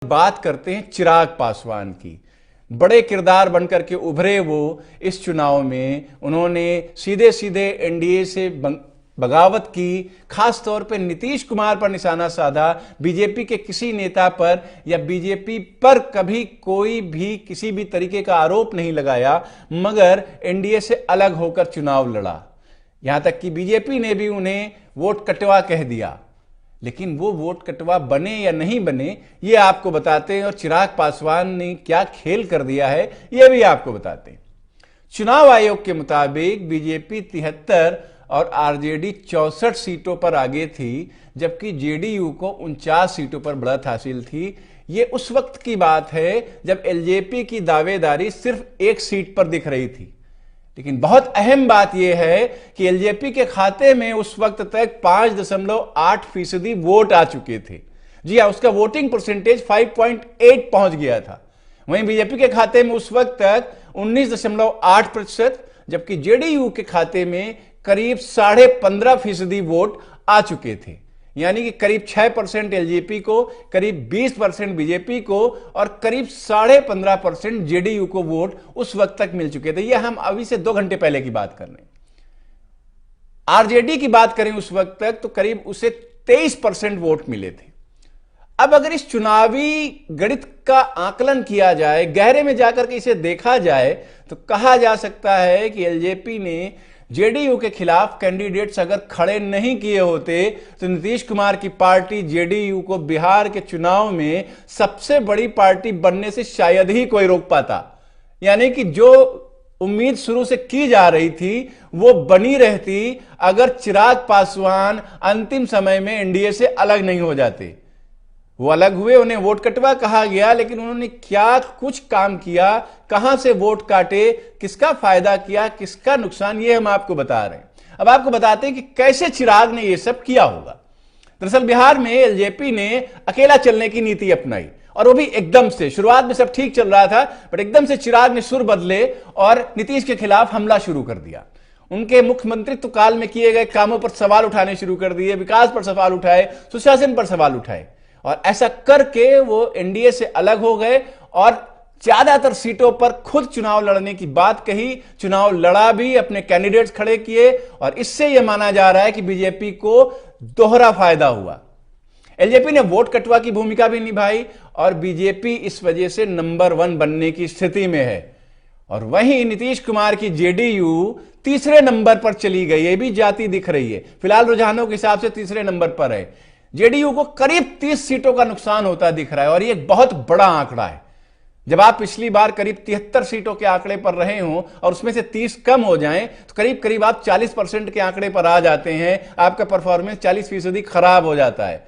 बात करते हैं चिराग पासवान की। बड़े किरदार बनकर के उभरे वो इस चुनाव में। उन्होंने सीधे सीधे एनडीए से बगावत की, खास तौर पर नीतीश कुमार पर निशाना साधा। बीजेपी के किसी नेता पर या बीजेपी पर कभी कोई भी किसी भी तरीके का आरोप नहीं लगाया, मगर एनडीए से अलग होकर चुनाव लड़ा। यहां तक कि बीजेपी ने भी उन्हें वोट कटवा कह दिया। लेकिन वो वोट कटवा बने या नहीं बने ये आपको बताते हैं, और चिराग पासवान ने क्या खेल कर दिया है ये भी आपको बताते हैं। चुनाव आयोग के मुताबिक बीजेपी 73 और आरजेडी 64 सीटों पर आगे थी, जबकि जेडीयू को 49 सीटों पर बढ़त हासिल थी। ये उस वक्त की बात है जब एलजेपी की दावेदारी सिर्फ एक सीट पर दिख रही थी। लेकिन बहुत अहम बात यह है कि एलजेपी के खाते में उस वक्त तक 5.8% वोट आ चुके थे। जी हां, उसका वोटिंग परसेंटेज 5.8 पहुंच गया था। वहीं बीजेपी के खाते में उस वक्त तक 19.8%, जबकि जेडीयू के खाते में करीब 15.5% वोट आ चुके थे। यानी कि करीब 6% एलजेपी को, करीब 20% बीजेपी को और करीब 15.5% जेडीयू को वोट उस वक्त तक मिल चुके थे। यह हम अभी से 2 घंटे पहले की बात कर रहे हैं। आरजेडी की बात करें उस वक्त तक तो करीब उसे 23% वोट मिले थे। अब अगर इस चुनावी गणित का आकलन किया जाए, गहरे में जाकर के इसे देखा जाए, तो कहा जा सकता है कि एलजेपी ने जेडीयू के खिलाफ कैंडिडेट्स अगर खड़े नहीं किए होते तो नीतीश कुमार की पार्टी जेडीयू को बिहार के चुनाव में सबसे बड़ी पार्टी बनने से शायद ही कोई रोक पाता। यानी कि जो उम्मीद शुरू से की जा रही थी वो बनी रहती अगर चिराग पासवान अंतिम समय में एनडीए से अलग नहीं हो जाते। वो अलग हुए, उन्हें वोट कटवा कहा गया, लेकिन उन्होंने क्या कुछ काम किया, कहां से वोट काटे, किसका फायदा किया, किसका नुकसान, ये हम आपको बता रहे हैं। अब आपको बताते हैं कि कैसे चिराग ने ये सब किया होगा। दरअसल बिहार में एलजेपी ने अकेला चलने की नीति अपनाई, और वो भी एकदम से। शुरुआत में सब ठीक चल रहा था, बट एकदम से चिराग ने सुर बदले और नीतीश के खिलाफ हमला शुरू कर दिया। उनके मुख्यमंत्रित्व काल में किए गए कामों पर सवाल उठाने शुरू कर दिए, विकास पर सवाल उठाए, सुशासन पर सवाल उठाए, और ऐसा करके वो एनडीए से अलग हो गए और ज्यादातर सीटों पर खुद चुनाव लड़ने की बात कही। चुनाव लड़ा भी, अपने कैंडिडेट्स खड़े किए, और इससे यह माना जा रहा है कि बीजेपी को दोहरा फायदा हुआ। एलजेपी ने वोट कटवा की भूमिका भी निभाई और बीजेपी इस वजह से नंबर 1 बनने की स्थिति में है। और वहीं नीतीश कुमार की जेडीयू तीसरे नंबर पर चली गई। ये भी जाती दिख रही है, फिलहाल रुझानों के हिसाब से तीसरे नंबर पर है। जेडीयू को करीब 30 सीटों का नुकसान होता दिख रहा है, और यह एक बहुत बड़ा आंकड़ा है। जब आप पिछली बार करीब 73 सीटों के आंकड़े पर रहे हों और उसमें से 30 कम हो जाएं, तो करीब करीब आप 40% के आंकड़े पर आ जाते हैं। आपका परफॉर्मेंस 40% खराब हो जाता है।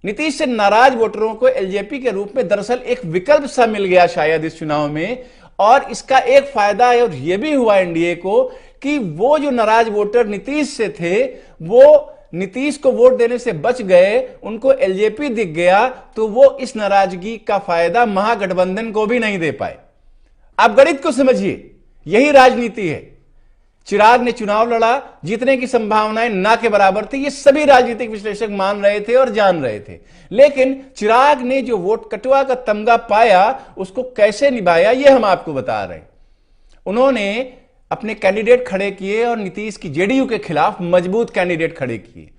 नीतीश से नाराज वोटरों को एलजेपी के रूप में दरअसल एक विकल्प सा मिल गया शायद इस चुनाव में, और इसका एक फायदा है, और यह भी हुआ एनडीए को कि वो जो नाराज वोटर नीतीश से थे वो नीतीश को वोट देने से बच गए, उनको एलजेपी दिख गया, तो वो इस नाराजगी का फायदा महागठबंधन को भी नहीं दे पाए। आप गणित को समझिए, यही राजनीति है। चिराग ने चुनाव लड़ा, जीतने की संभावनाएं ना के बराबर थी, ये सभी राजनीतिक विश्लेषक मान रहे थे और जान रहे थे। लेकिन चिराग ने जो वोट कटवा का तमगा पाया उसको कैसे निभाया ये हम आपको बता रहे हैं। उन्होंने अपने कैंडिडेट खड़े किए और नीतीश की जेडीयू के खिलाफ मजबूत कैंडिडेट खड़े किए।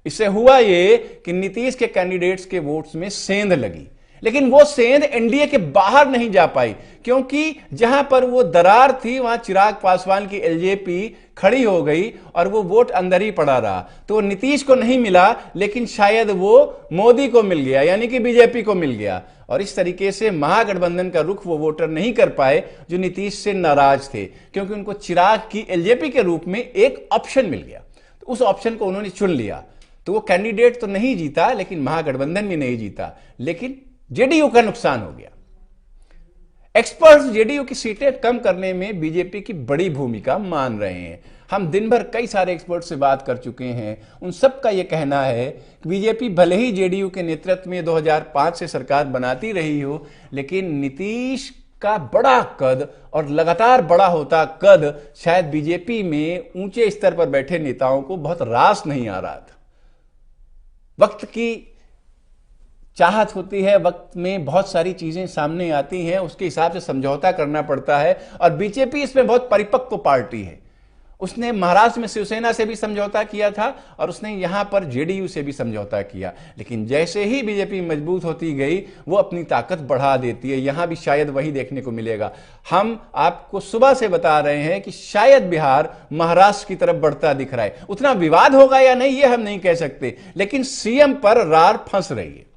इससे हुआ ये कि नीतीश के कैंडिडेट्स के वोट्स में सेंध लगी, लेकिन वो सेंध एनडीए के बाहर नहीं जा पाई, क्योंकि जहां पर वो दरार थी वहां चिराग पासवान की एलजेपी खड़ी हो गई और वो वोट अंदर ही पड़ा रहा। तो नीतीश को नहीं मिला, लेकिन शायद वो मोदी को मिल गया, यानी कि बीजेपी को मिल गया, और इस तरीके से महागठबंधन का रुख वो वोटर नहीं कर पाए जो नीतीश से नाराज थे, क्योंकि उनको चिराग की एलजेपी के रूप में एक ऑप्शन मिल गया। तो उस ऑप्शन को उन्होंने चुन लिया। तो वो कैंडिडेट तो नहीं जीता, लेकिन महागठबंधन भी नहीं जीता, लेकिन जेडीयू का नुकसान हो गया। एक्सपर्ट्स जेडीयू की सीटें कम करने में बीजेपी की बड़ी भूमिका मान रहे हैं। हम दिन भर कई सारे एक्सपर्ट से बात कर चुके हैं, उन सब का यह कहना है कि बीजेपी भले ही जेडीयू के नेतृत्व में 2005 से सरकार बनाती रही हो, लेकिन नीतीश का बड़ा कद और लगातार बड़ा होता कद शायद बीजेपी में ऊंचे स्तर पर बैठे नेताओं को बहुत रास नहीं आ रहा था। वक्त की चाहत होती है, वक्त में बहुत सारी चीजें सामने आती हैं, उसके हिसाब से समझौता करना पड़ता है। और बीजेपी इसमें बहुत परिपक्व पार्टी है। उसने महाराष्ट्र में शिवसेना से भी समझौता किया था और उसने यहां पर जेडीयू से भी समझौता किया, लेकिन जैसे ही बीजेपी मजबूत होती गई वो अपनी ताकत बढ़ा देती है। यहां भी शायद वही देखने को मिलेगा। हम आपको सुबह से बता रहे हैं कि शायद बिहार महाराष्ट्र की तरफ बढ़ता दिख रहा है। उतना विवाद होगा या नहीं ये हम नहीं कह सकते, लेकिन सीएम पर रार फंस रही है,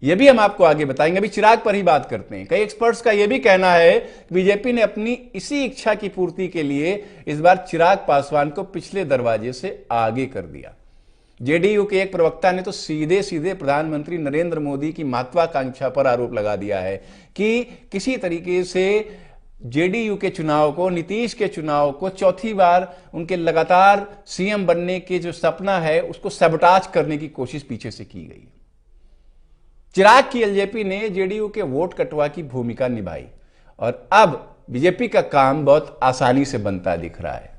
यह भी हम आपको आगे बताएंगे। अभी चिराग पर ही बात करते हैं। कई एक्सपर्ट्स का यह भी कहना है कि बीजेपी ने अपनी इसी इच्छा की पूर्ति के लिए इस बार चिराग पासवान को पिछले दरवाजे से आगे कर दिया। जेडीयू के एक प्रवक्ता ने तो सीधे सीधे प्रधानमंत्री नरेंद्र मोदी की महत्वाकांक्षा पर आरोप लगा दिया है कि किसी तरीके से जेडीयू के चुनाव को, नीतीश के चुनाव को, चौथी बार उनके लगातार सीएम बनने के जो सपना है उसको सबटाज करने की कोशिश पीछे से की गई। चिराग की एलजेपी ने जेडीयू के वोट कटवा की भूमिका निभाई और अब बीजेपी का काम बहुत आसानी से बनता दिख रहा है।